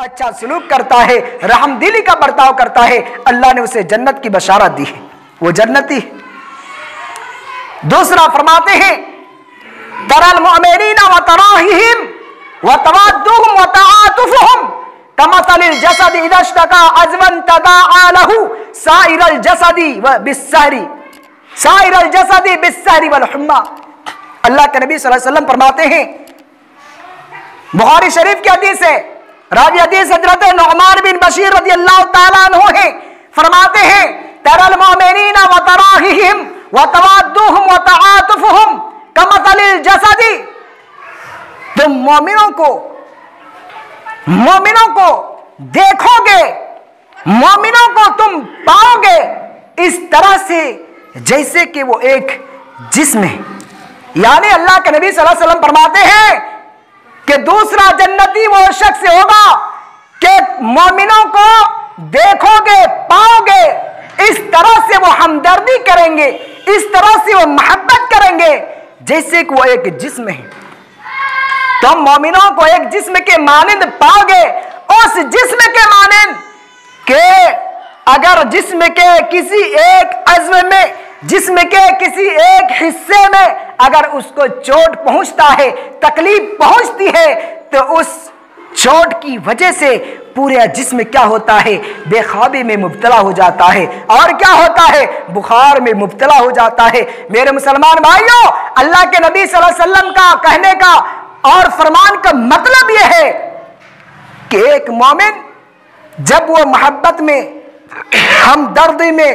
अच्छा सलूक करता है, रहमदिली का बर्ताव करता है, अल्लाह ने उसे जन्नत की बशारत दी है, वो जन्नती। दूसरा फरमाते हैं तरल मुमिनीना व तराहिम व तवद्दुहुम व तआतुफुहुम कमतलिल जसद इदा इश्तका अज़वन तदाआ लहू साइरल जसदी व बिस्सहरी साइरल जसदी बिस्सहरी वल हुम्मा। अल्लाह के नबी सल्लल्लाहु अलैहि वसल्लम फरमाते हैं, बुखारी शरीफ की हदीस है, रावी हदीस हजरत नुअमान बिन बशीर रज़ियल्लाहु ताला अन्हु है, फरमाते हैं तरल मुमिनीना व तराहिम व तवद्दुहुम व तआतुफुहुम कमतलिल जसदी, तुम मोमिनों को देखोगे, मोमिनों को तुम पाओगे इस तरह से जैसे कि वो एक जिस्म है। यानी अल्लाह के नबी सल्लल्लाहु अलैहि वसल्लम फरमाते हैं कि दूसरा जन्नती वो शख्स होगा कि मोमिनों को देखोगे, पाओगे, इस तरह से वो हमदर्दी करेंगे, इस तरह से वो मोहब्बत करेंगे जैसे कि वो एक जिस्म है। तुम मोमिनों को एक जिस्म के मानिंद पाओगे, उस जिस्म के मानिंद के अगर जिस्म के किसी एक अज़्व में, जिस्म के किसी एक हिस्से में अगर उसको चोट पहुंचता है, तकलीफ पहुंचती है, तो उस चोट की वजह से पूरा जिस्म क्या होता है, बेख्वाबी में मुब्तला हो जाता है, और क्या होता है, बुखार में मुब्तला हो जाता है। मेरे मुसलमान भाइयों, अल्लाह के नबी सल्लल्लाहु अलैहि वसल्लम का कहने का और फरमान का मतलब यह है कि एक मोमिन जब वो मोहब्बत में, हमदर्दी में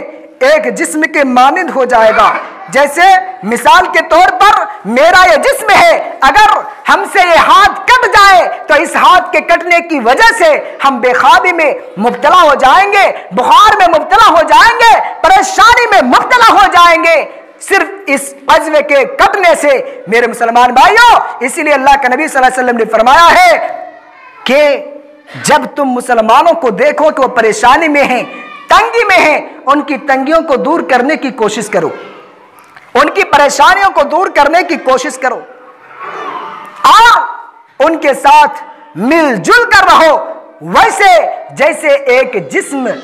एक जिस्म के मानिंद हो जाएगा, जैसे मिसाल के तौर पर मेरा ये जिस्म है, अगर हमसे ये हाथ कट जाए तो इस हाथ के कटने की वजह से हम बेख्वाबी में मुब्तला हो जाएंगे, बुखार में मुब्तला हो जाएंगे, परेशानी में मुब्तला हो जाएंगे, सिर्फ इस अज़्व के कटने से। मेरे मुसलमान भाइयों, इसीलिए अल्लाह के नबी सल्लल्लाहु अलैहि वसल्लम ने फरमाया है कि जब तुम मुसलमानों को देखो कि वो परेशानी में हैं, तंगी में हैं, उनकी तंगियों को दूर करने की कोशिश करो, उनकी परेशानियों को दूर करने की कोशिश करो, और उनके साथ मिलजुल कर रहो, वैसे जैसे एक जिस्म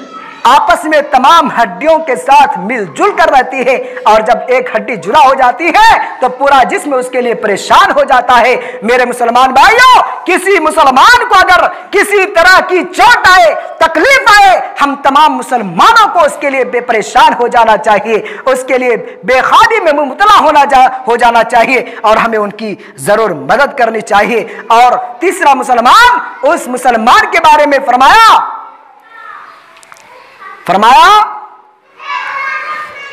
आपस में तमाम हड्डियों के साथ मिलजुल कर रहती है, और जब एक हड्डी जुड़ा हो जाती है तो पूरा जिस्म उसके लिए परेशान हो जाता है। मेरे मुसलमान भाइयों, किसी मुसलमान को अगर किसी तरह की चोट आए, तकलीफ आए, हम तमाम मुसलमानों को उसके लिए बेपरेशान हो जाना चाहिए, उसके लिए बेख्वाबी में मुब्तला हो जाना चाहिए, और हमें उनकी जरूर मदद करनी चाहिए। और तीसरा मुसलमान, उस मुसलमान के बारे में फरमाया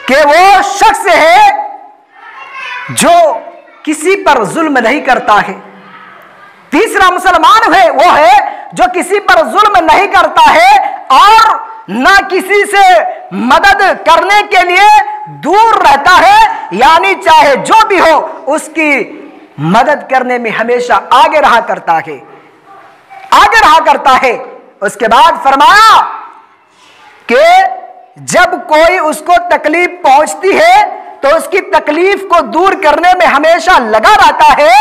कि वो शख्स है जो किसी पर जुल्म नहीं करता है। तीसरा मुसलमान है वो है जो किसी पर जुल्म नहीं करता है और ना किसी से मदद करने के लिए दूर रहता है, यानी चाहे जो भी हो उसकी मदद करने में हमेशा आगे रहा करता है। उसके बाद फरमाया कि जब कोई उसको तकलीफ पहुंचती है तो उसकी तकलीफ को दूर करने में हमेशा लगा रहता है।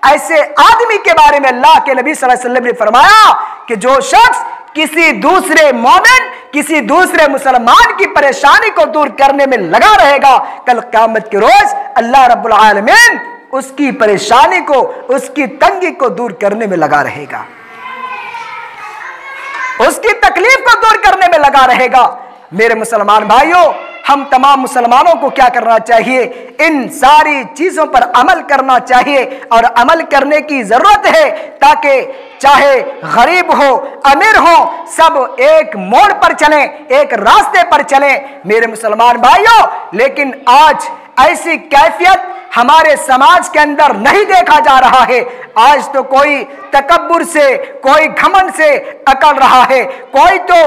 ऐसे आदमी के बारे में अल्लाह के नबी सल्लल्लाहु अलैहि वसल्लम ने फरमाया कि जो शख्स किसी दूसरे मोमिन, किसी दूसरे मुसलमान की परेशानी को दूर करने में लगा रहेगा, कल क़यामत के रोज अल्लाह रब्बुल आलमीन उसकी परेशानी को, उसकी तंगी को दूर करने में लगा रहेगा, उसकी तकलीफ को दूर करने में लगा रहेगा। मेरे मुसलमान भाइयों, हम तमाम मुसलमानों को क्या करना चाहिए, इन सारी चीजों पर अमल करना चाहिए, और अमल करने की जरूरत है ताकि चाहे गरीब हो, अमीर हो, सब एक मोड़ पर चलें, एक रास्ते पर चलें। मेरे मुसलमान भाइयों, लेकिन आज ऐसी कैफियत हमारे समाज के अंदर नहीं देखा जा रहा है। आज तो कोई तकब्बुर से, कोई घमंड से अकड़ रहा है, कोई तो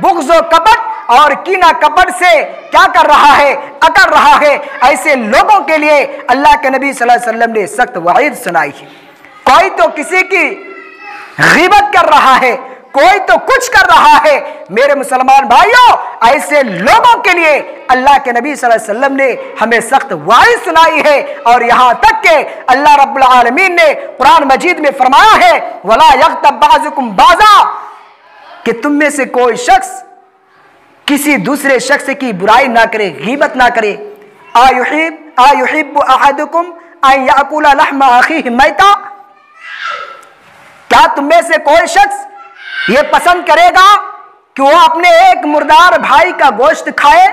बुग़्ज़ व कपट और कीना कपट से क्या कर रहा है, अकड़ रहा है। ऐसे लोगों के लिए अल्लाह के नबी सल्लल्लाहु अलैहि वसल्लम ने सख्त वईद सुनाई है। कोई तो किसी की ग़ीबत कर रहा है, कोई तो कुछ कर रहा है। मेरे मुसलमान भाइयों, ऐसे लोगों के लिए अल्लाह के नबी सल्लल्लाहु अलैहि वसल्लम ने हमें सख्त वाइज सुनाई है, और यहां तक के अल्लाह रब्बुल आलमीन ने कुरान मजीद में फरमाया है, वला यग़्तब बाज़ुकुम बाज़ा, कि तुम में से कोई शख्स किसी दूसरे शख्स की बुराई ना करे, गीबत ना करे। आयुहिब्बु अहदुकुम अन याकुला लहमा अखीहि मैता, क्या तुम में से कोई शख्स ये पसंद करेगा कि वो अपने एक मुर्दार भाई का गोश्त खाए?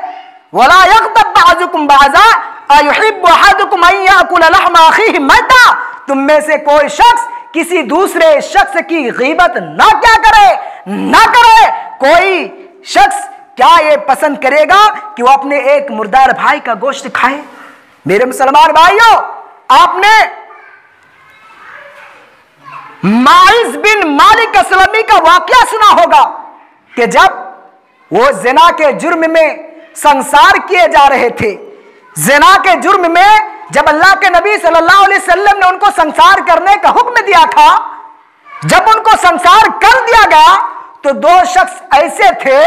वला यग़्तब बअज़ुकुम बअज़ा अयुहिब्बु अहदुकुम अन याकुला लहमा अखीहि मैता, तुम में से कोई शख्स किसी दूसरे शख्स की गीबत ना क्या करे, ना करे। कोई शख्स क्या ये पसंद करेगा कि वो अपने एक मुर्दार भाई का गोश्त खाए? मेरे मुसलमान भाइयों, आपने माइज बिन मालिक असलमी का वाकया सुना होगा कि जब वो ज़िना के जुर्म में संसार किए जा रहे थे, ज़िना के जुर्म में जब अल्लाह के नबी सल्लल्लाहु अलैहि वसल्लम ने उनको संसार करने का हुक्म दिया था, जब उनको संसार कर दिया गया तो दो शख्स ऐसे थे